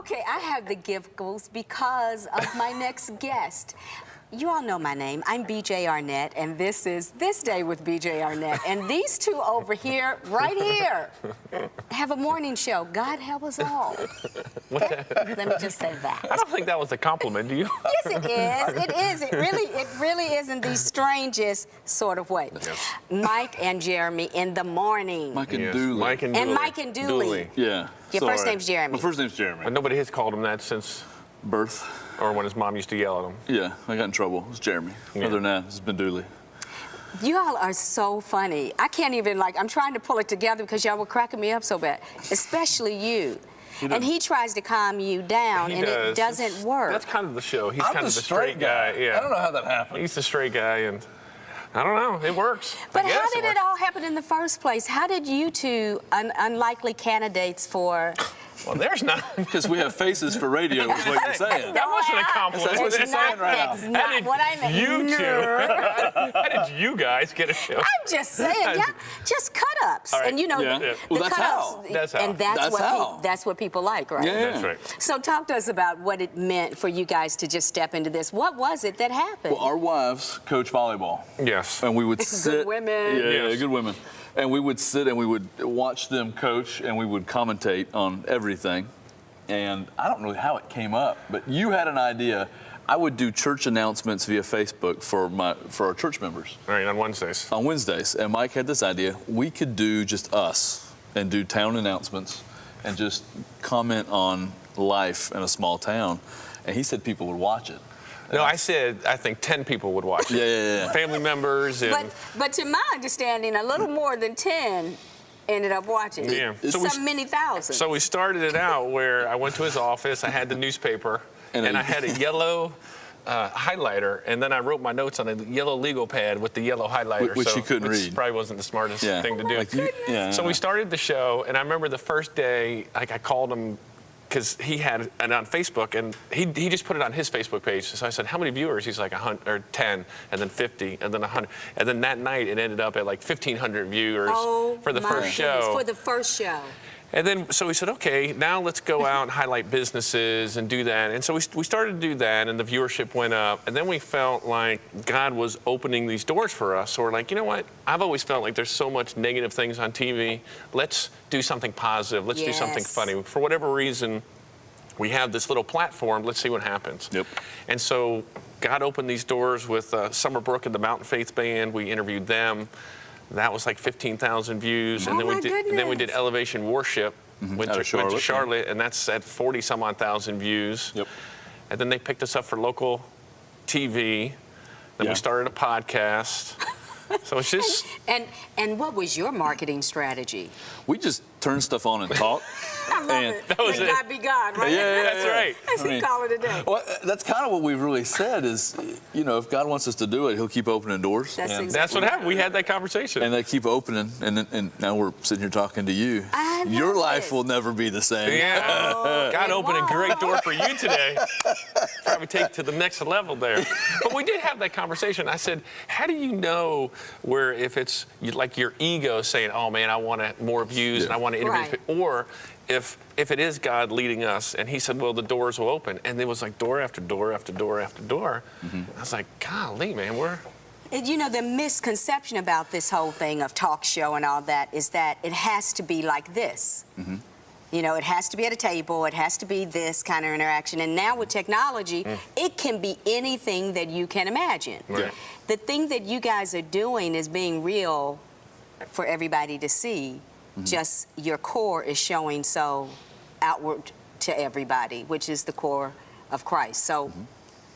Okay, I have the giggles because of my next guest. You all know my name. I'm BJ Arnett, and this is This Day with BJ Arnett. And these two over here, right here, have a morning show. God help us all. Let me just say that. I don't think that was a compliment, do you? Yes, it is. It is. It really is in the strangest sort of way. Yes. Mike and Jeremy in the morning. Mike and Yes, Dooley. Mike and Dooley. And Mike and Dooley. Yeah. Your first name's Jeremy. My first name's Jeremy. But nobody has called him that since, Birth. or when his mom used to yell at him. Yeah, I got in trouble. It's Jeremy. Yeah. Other than that, it's been Dooley. You all are so funny. I can't even, I'm trying to pull it together because y'all were cracking me up so bad, especially you. And he tries to calm you down, He and does. it doesn't work. That's kind of the show. He's I'm kind the of the straight guy. Yeah. I don't know how that happened. He's the straight guy, and I don't know. It works. But I guess how did it works. all happen in the first place? How did you two, unlikely candidates for... Well, there's not. Because we have faces for radio, is what you're saying. That wasn't a compliment. That's what It's you're saying right now. That's not what I meant. You two. How did you guys get a show? I'm just saying, yeah, just cut-ups. All right. And you know, Yeah. the Well, that's cut-ups, how. That's how. and that's That's what how. that's what people like, right? Yeah. That's right. So talk to us about what it meant for you guys to just step into this. What was it that happened? Well, our wives coach volleyball. Yes. And we would sit. women. Yeah, Yes. good women. And we would sit and we would watch them coach and we would commentate on everything. And I don't know how it came up, but you had an idea. I would do church announcements via Facebook for our church members All right, on Wednesdays. on Wednesdays. And Mike had this idea. We could do just us and do town announcements and just comment on life in a small town. And he said people would watch it. No, I said I think 10 people would watch it. Yeah. Family members and. But to my understanding, a little more than 10 ended up watching. Yeah. Many thousands. So we started it out where I went to his office, I had the newspaper, and I had a yellow highlighter, and then I wrote my notes on a yellow legal pad with the yellow highlighter. Which you couldn't which read. Probably wasn't the smartest thing to do. Like So we started the show, and I remember the first day, I called him, because he had it on Facebook, and he just put it on his Facebook page. So I said, how many viewers? He's like 100, or 10, and then 50, and then 100. And then that night, it ended up at like 1,500 viewers for the first show. For the first show. And then, so we said, okay, now let's go out and highlight businesses and do that. And so we started to do that, and the viewership went up. And then we felt like God was opening these doors for us. So we're like, you know what? I've always felt like there's so much negative things on TV. Let's do something positive. Let's do something funny. For whatever reason, we have this little platform. Let's see what happens. Yep. And so God opened these doors with Summer Brook and the Mountain Faith Band. We interviewed them. That was like 15,000 views, and then we did Elevation Worship, went to Charlotte, and that's at 40 some odd thousand views. Yep. And then they picked us up for local TV. Then we started a podcast. So it's just and what was your marketing strategy? We just turn stuff on and talk. I love it. that was Let it. God be God, right? Yeah, That's right. That's what call it a day. Well, that's kind of what we've really said is, you know, if God wants us to do it, he'll keep opening doors. That's and, exactly That's what happened. We had that conversation. and they keep opening, and now we're sitting here talking to you. I know Your life this. will never be the same. Yeah. God it opened a won't. great door for you today. Probably take it to the next level there. But we did have that conversation. I said, how do you know where if it's like your ego saying, oh man, I want more views and I want to interview people, or if it is God leading us, and he said, well, the doors will open. And it was like door after door after door after door. I was like, golly, man, You know, the misconception about this whole thing of talk show and all that is that it has to be like this. You know, it has to be at a table. It has to be this kind of interaction. And now with technology, it can be anything that you can imagine. Right. The thing that you guys are doing is being real for everybody to see. Just your core is showing so outward to everybody, which is the core of Christ. So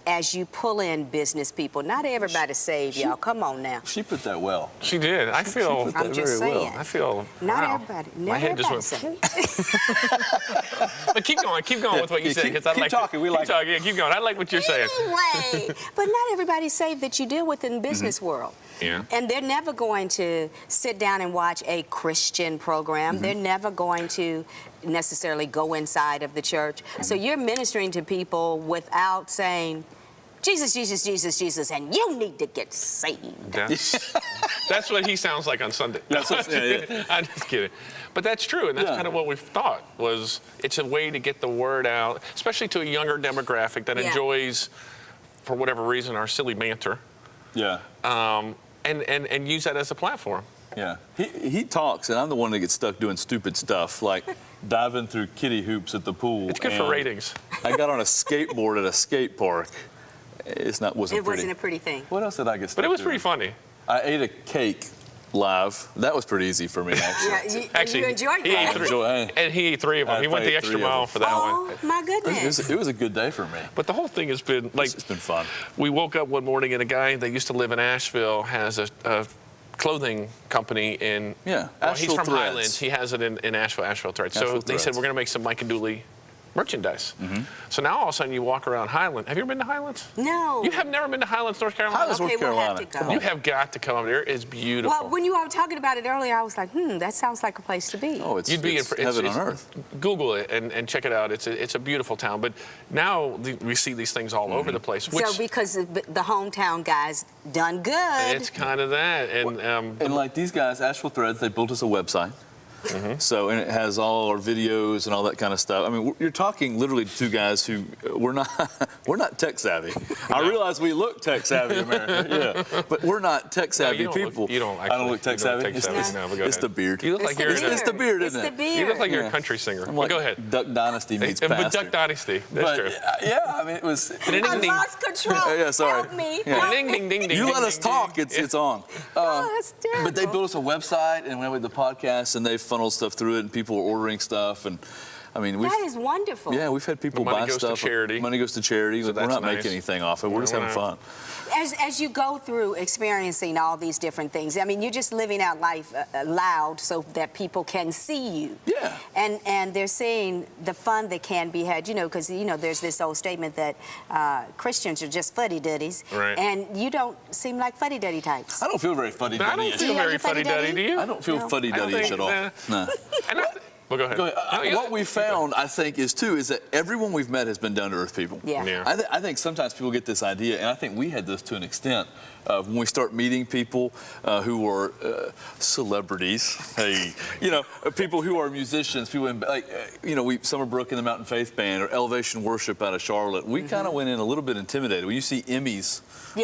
as you pull in business people, not everybody's saved, y'all. Come on now. She put that well. she did. I feel, I'm just very well. saying. I feel, Not wow. everybody. My Not head just everybody went. saved. But keep going with what you Yeah, said, keep- because I keep like talking. We keep like it. talking. Yeah, keep going. I like what you're saying. Anyway, but not everybody's saved that you deal with in the business world. Yeah. And they're never going to sit down and watch a Christian program. They're never going to necessarily go inside of the church. So you're ministering to people without saying, Jesus, Jesus, Jesus, Jesus, and you need to get saved. That's what he sounds like on Sunday. That's what, yeah. I'm just kidding. But that's true, and that's kind of what we've thought was it's a way to get the word out, especially to a younger demographic that enjoys, for whatever reason, our silly banter. Yeah. And use that as a platform. Yeah. He talks, and I'm the one that gets stuck doing stupid stuff, like diving through kiddie hoops at the pool. It's good for ratings. I got on a skateboard at a skate park. Wasn't pretty. It wasn't a pretty thing. What else did I get stuck But it was doing? pretty funny. I ate a cake live. That was pretty easy for me, actually. Yeah, Actually, you enjoyed he that. ate three, and he ate 3 of them. I He went the ate extra 3 of mile them. for that one. Oh, my goodness. It was a good day for me. But the whole thing has been like It's been fun. we woke up one morning and a guy that used to live in Asheville has a clothing company in. Yeah, Well, he's Asheville from Threads. Highlands. He has it in Asheville Threads. So Asheville they said Threads. we're going to make some Mike and Dooley merchandise. Mm-hmm. So now all of a sudden you walk around Highland. Have you ever been to Highlands? No. You have never been to Highlands, North Carolina? Highlands, North Okay, we'll have Carolina. to go. Come on. You have got to come up there. It's beautiful. Well, when you were talking about it earlier, I was like, that sounds like a place to be. Oh, it's You'd be it's in, heaven on earth. Google it and check it out. It's a beautiful town. But now we see these things all over the place. Which So because the hometown guys done good. it's kind of that. And like these guys, Asheville Threads, they built us a website. So, and it has all our videos and all that kind of stuff. I mean, you're talking literally to 2 guys who we're not tech savvy. I realize we look tech savvy, America, but we're not tech savvy you don't people. I don't look tech savvy. Tech savvy now, but go It's ahead. the beard. You look like you're It's the beard, It's isn't the it? beard. you look like you're Yeah. a country singer. I'm Well, like go ahead. Duck Dynasty meets But Bastard. Duck Dynasty. That's true. Yeah, I mean, it was. I lost control. Yeah, sorry. Help me. Yeah. Help Ding, me. ding, ding, ding. You ding, let us ding, talk, ding. it's on. Oh, that's terrible. But they built us a website, and we have the podcast, and they funneled stuff through it, and people were ordering stuff, and I mean, That is wonderful. we've had people The money buy goes to stuff. charity. Money goes to charity. So We're that's not nice. making anything off it. We're just We're having not. fun. As you go through experiencing all these different things, I mean, you're just living out life loud so that people can see you. Yeah. And they're seeing the fun that can be had, because, there's this old statement that Christians are just fuddy-duddies. Right. And you don't seem like fuddy-duddy types. I don't feel very fuddy-duddy. I don't feel you have very your fuddy-duddy? fuddy-duddy, do you? I don't feel No. fuddy-duddy-ish at all. No. And well, go ahead. Go ahead. No, you- What we found, I think, is that everyone we've met has been down-to-earth people. Yeah. Yeah. I think sometimes people get this idea, and I think we had this to an extent, when we start meeting people who are celebrities, people who are musicians, people in, Summerbrook in the Mountain Faith Band or Elevation Worship out of Charlotte. We kind of went in a little bit intimidated. When you see Emmys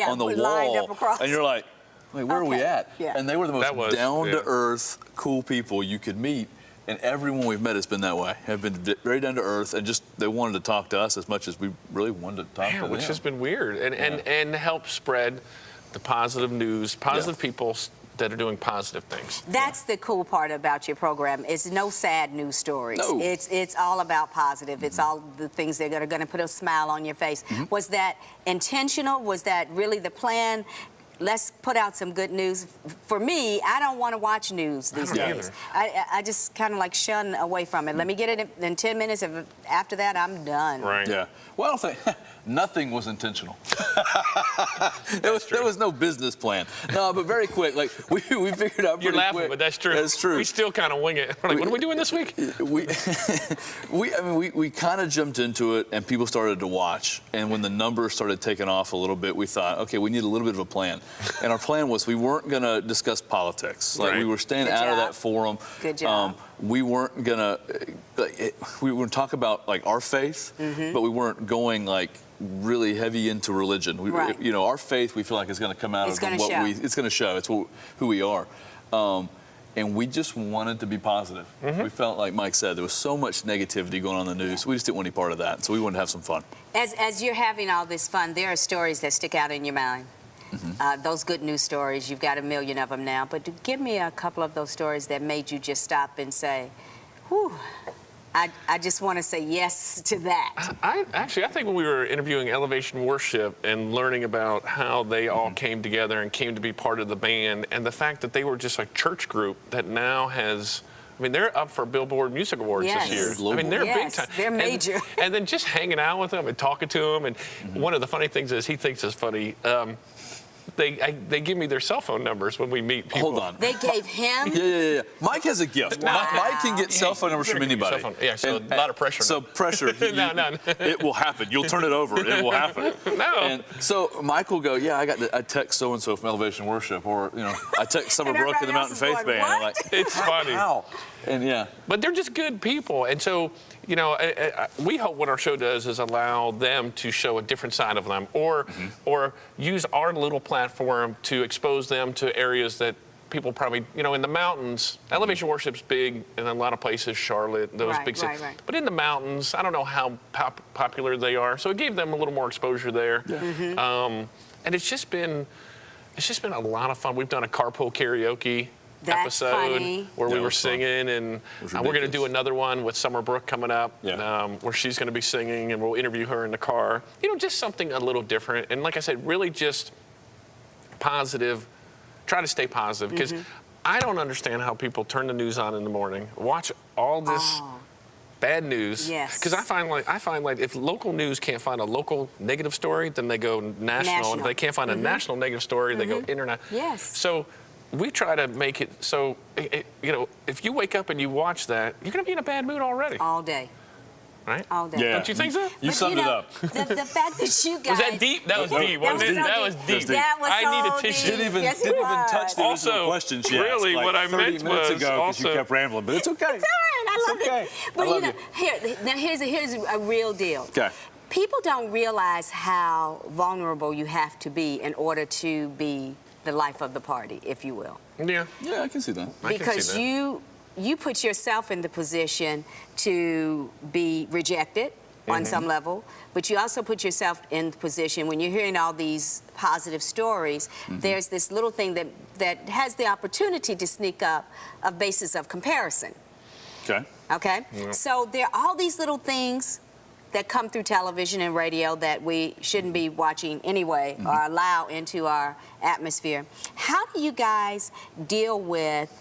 on the lined wall, up across. and you're like, wait, where are we Okay. at? Yeah. And they were the That most was, down-to-earth, cool people you could meet. And everyone we've met has been that way, have been very down to earth, and just they wanted to talk to us as much as we really wanted to talk to them. which has been weird, and help spread the positive news, positive people that are doing positive things. That's the cool part about your program. It's no sad news stories. No. It's all about positive. It's all the things that are going to put a smile on your face. Was that intentional? Was that really the plan? Let's put out some good news. For me, I don't want to watch news these I don't days. either. I just kind of like shun away from it. Let me get it in 10 minutes. After that, I'm done. Right. Yeah. Well, I don't think nothing was intentional. There was no business plan. No, but very quick. Like we figured out. You're pretty laughing, quick. but that's true. That's true. We still kind of wing it. We're like, what are we doing this week? We kind of jumped into it, and people started to watch. And when the numbers started taking off a little bit, we thought, okay, we need a little bit of a plan. And our plan was we weren't going to discuss politics. Like we were staying Good out of job. that forum. Good job. We weren't going to. We were going to talk about like our faith, but we weren't going like really heavy into religion. Right. Our faith we feel like is going to come out It's of gonna what show. it's going to show. It's who we are. And we just wanted to be positive. We felt like Mike said, there was so much negativity going on in the news. We just didn't want any part of that. So we wanted to have some fun. As you're having all this fun, there are stories that stick out in your mind. Those good news stories, you've got a million of them now, but give me a couple of those stories that made you just stop and say, whew, I just want to say yes to that. I think when we were interviewing Elevation Worship and learning about how they all came together and came to be part of the band, and the fact that they were just a church group that now has, I mean, they're up for Billboard Music Awards Yes. this year. Global. I mean, they're Yes, big time. they're major. And then just hanging out with them and talking to them. And one of the funny things is he thinks it's funny. they give me their cell phone numbers when we meet people. Hold on. They gave him. Yeah. Mike has a gift. Mike can get cell phone numbers from anybody. Yeah, so a lot of pressure. So pressure. No. It will happen. You'll turn it over. It will happen. No. And so Mike will go, yeah, I text so and so from Elevation Worship, or I text Summer And Brook in the everybody Mountain else Faith is Band. going, I'm like, It's funny. how? And yeah. But they're just good people. And so, we hope what our show does is allow them to show a different side of them, or use our little platform to expose them to areas that people probably, in the mountains, Elevation Worship's big in a lot of places, Charlotte, those big cities. Right. But in the mountains, I don't know how popular they are. So it gave them a little more exposure there. Yeah. And it's just been a lot of fun. We've done a carpool karaoke That's episode funny. where That we were was fun. singing, and was we're going to ridiculous. do another one with Summer Brook coming up, Yeah. where she's going to be singing, and we'll interview her in the car. Just something a little different. And like I said, really just positive. Try to stay positive, because I don't understand how people turn the news on in the morning, watch all this bad news. Yes. Because I find like if local news can't find a local negative story, then they go national. And if they can't find a national negative story, they go international. Yes. So we try to make it so, if you wake up and you watch that, you're going to be in a bad mood already, All day. right? All day. Yeah. Don't you think so? You But, summed it up. The fact that you guys. Was that deep? That was deep, wasn't it? That was deep. That was I need a so tissue. deep. Didn't even, Yes, it didn't even was. touch the original Also, question she asked, really, like what I 30 meant minutes was ago, because you also- kept rambling, but it's okay. It's all right. I love It's okay. it. But I love here's a real deal. Okay. People don't realize how vulnerable you have to be in order to be the life of the party, if you will. Yeah. Yeah, I can see that. I can Because see that. you put yourself in the position to be rejected on some level, but you also put yourself in the position when you're hearing all these positive stories, there's this little thing that has the opportunity to sneak up a basis of comparison. Okay. Okay? Yeah. So there are all these little things that come through television and radio that we shouldn't be watching anyway or allow into our atmosphere. How do you guys deal with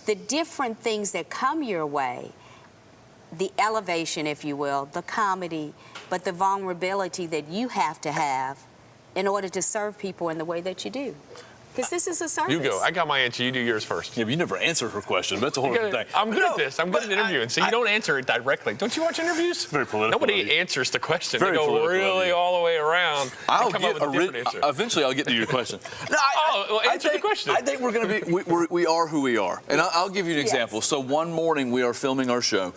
the different things that come your way? The elevation, if you will, the comedy, but the vulnerability that you have to have in order to serve people in the way that you do. Because this is a service. You go. I got my answer. You do yours first. Yeah, but you never answered her question. That's a whole different thing. I'm good No, at this. I'm good at but interviewing. So you don't answer it directly. Don't you watch interviews? Very political of Nobody you. answers the question. Very They go political of really you. all the way around and come up with a different answer. Eventually, I'll get to your question. No, Answer the question. I think we're going to be. We are who we are, and I'll give you an example. So one morning we are filming our show,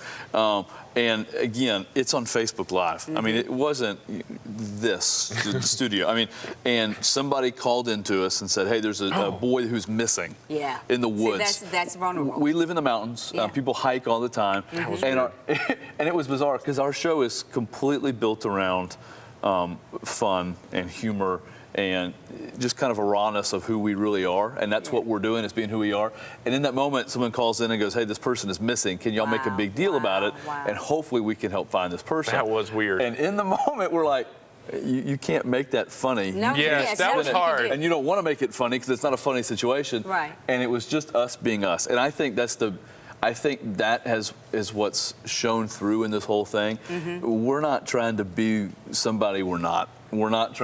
and again, it's on Facebook Live. I mean, it wasn't this the studio. I mean, and somebody called into us and said, "Hey, there's a boy who's missing Yeah. in the See, woods." that's vulnerable. We live in the mountains. Yeah. People hike all the time, and and it was bizarre because our show is completely built around fun and humor and just kind of a rawness of who we really are, and that's what we're doing, is being who we are. And in that moment, someone calls in and goes, "Hey, this person is missing. Can y'all make a big deal about it? Wow. And hopefully we can help find this person." That was weird. And in the moment, we're like, you can't make that funny. No, Yes, that no, was you can hard. do. And you don't want to make it funny because it's not a funny situation. Right. And it was just us being us. And I think that is what's shown through in this whole thing. We're not trying to be somebody we're not. We're not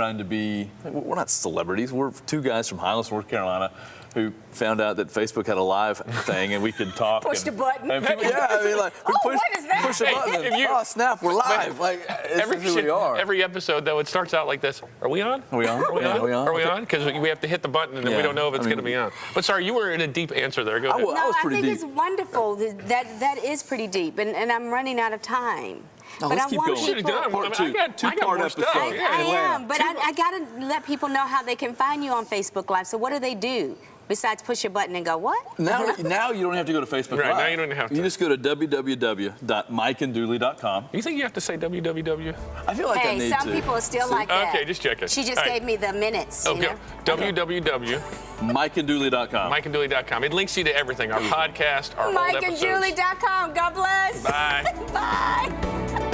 celebrities. We're two guys from Highlands, North Carolina, who found out that Facebook had a live thing and we could talk. Pushed a button. And people, yeah, I mean, like, we Oh, what is that? push a button. If And, you- oh, snap, we're live. Like, this is who we are. Every episode, though, it starts out like this. Are we on? Are we on? Are we Yeah, on? are we on? Are we Okay. on? Because we have to hit the button, and then we Yeah, don't know if it's I mean- going to be on. But sorry, you were in a deep answer there. Go ahead. I was pretty I think deep. it's wonderful. That is pretty deep, and I'm running out of time. No, but let's I keep want going. Should've done. people. Part I two. got Two-part more stuff. episode. Yeah. I Yeah. am, but I gotta let people know how they can find you on Facebook Live. So what do they do besides push a button and go, what? Now you don't have to go to Facebook Right, Live. now you don't have to. You just go to www.mikeanddooley.com. You think you have to say www? I feel like I Hey, need some to. people are still See? like that. Okay, just checking. She just All right. gave me the minutes. You Okay. know? www. mikeanddooley.com. mikeanddooley.com. It links you to everything. Our podcast, our old episodes. MikeandJulie.com. God bless. Bye. Bye.